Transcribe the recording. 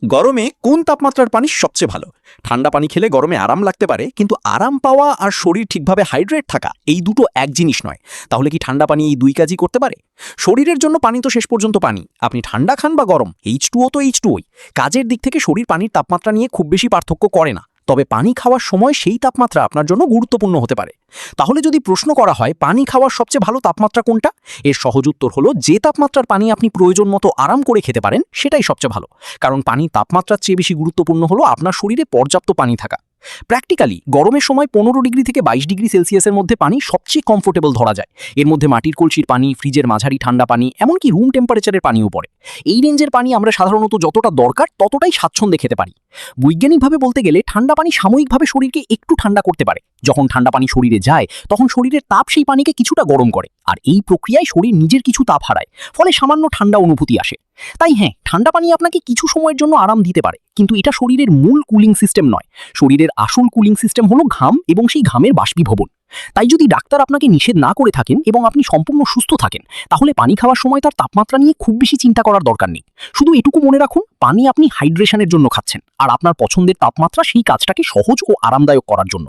গরমে কোন তাপমাত্রার পানি সবচেয়ে ভালো? ঠান্ডা পানি খেলে গরমে আরাম লাগতে পারে, কিন্তু আরাম পাওয়া আর শরীর ঠিকভাবে হাইড্রেট থাকা এই দুটো এক জিনিস নয়। তাহলে কি ঠান্ডা পানি এই দুই কাজই করতে পারে? শরীরের জন্য পানি তো শেষ পর্যন্ত পানি। আপনি ঠান্ডা খান বা গরম, H2O তো H2Oই। কাজের দিক থেকে শরীর পানির তাপমাত্রা নিয়ে খুব বেশি পার্থক্য করে না। তবে পানি খাওয়ার সময় সেই তাপমাত্রা আপনার জন্য গুরুত্বপূর্ণ হতে পারে। তাহলে যদি প্রশ্ন করা হয় পানি খাওয়ার সবচেয়ে ভালো তাপমাত্রা কোনটা, এর সহজ উত্তর হলো যে তাপমাত্রার পানি আপনি প্রয়োজন মতো আরাম করে খেতে পারেন সেটাই সবচেয়ে ভালো। কারণ পানির তাপমাত্রার চেয়ে বেশি গুরুত্বপূর্ণ হলো আপনার শরীরে পর্যাপ্ত পানি থাকা। প্র্যাকটিক্যালি গরমের সময় 15 ডিগ্রি থেকে 22 ডিগ্রি সেলসিয়াসের মধ্যে পানি সবচেয়ে কমফোর্টেবল ধরা যায়। এর মধ্যে মাটির কলসির পানি, ফ্রিজের মাঝারি ঠান্ডা পানি, এমনকি রুম টেম্পারেচারের পানিও পড়ে। এই রেঞ্জের পানি আমরা সাধারণত যতটা দরকার ততটাই স্বাচ্ছন্দ্যে খেতে পারি। বৈজ্ঞানিকভাবে বলতে গেলে ঠান্ডা পানি সাময়িকভাবে শরীরকে একটু ঠান্ডা করতে পারে। যখন ঠান্ডা পানি শরীরে যায় তখন শরীরের তাপ সেই পানিকে কিছুটা গরম করে, আর এই প্রক্রিয়ায় শরীর নিজের কিছু তাপ হারায়, ফলে সামান্য ঠান্ডা অনুভূতি আসে। তাই হ্যাঁ, ঠান্ডা পানি আপনাকে কিছু সময়ের জন্য আরাম দিতে পারে, কিন্তু এটা শরীরের মূল কুলিং সিস্টেম নয়। শরীরের আসল কুলিং সিস্টেম হলো ঘাম এবং সেই ঘামের বাষ্পীভবন। তাই যদি ডাক্তার আপনাকে নিষেধ না করে থাকেন এবং আপনি সম্পূর্ণ সুস্থ থাকেন, তাহলে পানি খাওয়ার সময় তার তাপমাত্রা নিয়ে খুব বেশি চিন্তা করার দরকার নেই। শুধু এটুকু মনে রাখুন, পানি আপনি হাইড্রেশনের জন্য খাচ্ছেন, আর আপনার পছন্দের তাপমাত্রা সেই কাজটাকে সহজ ও আরামদায়ক করার জন্য।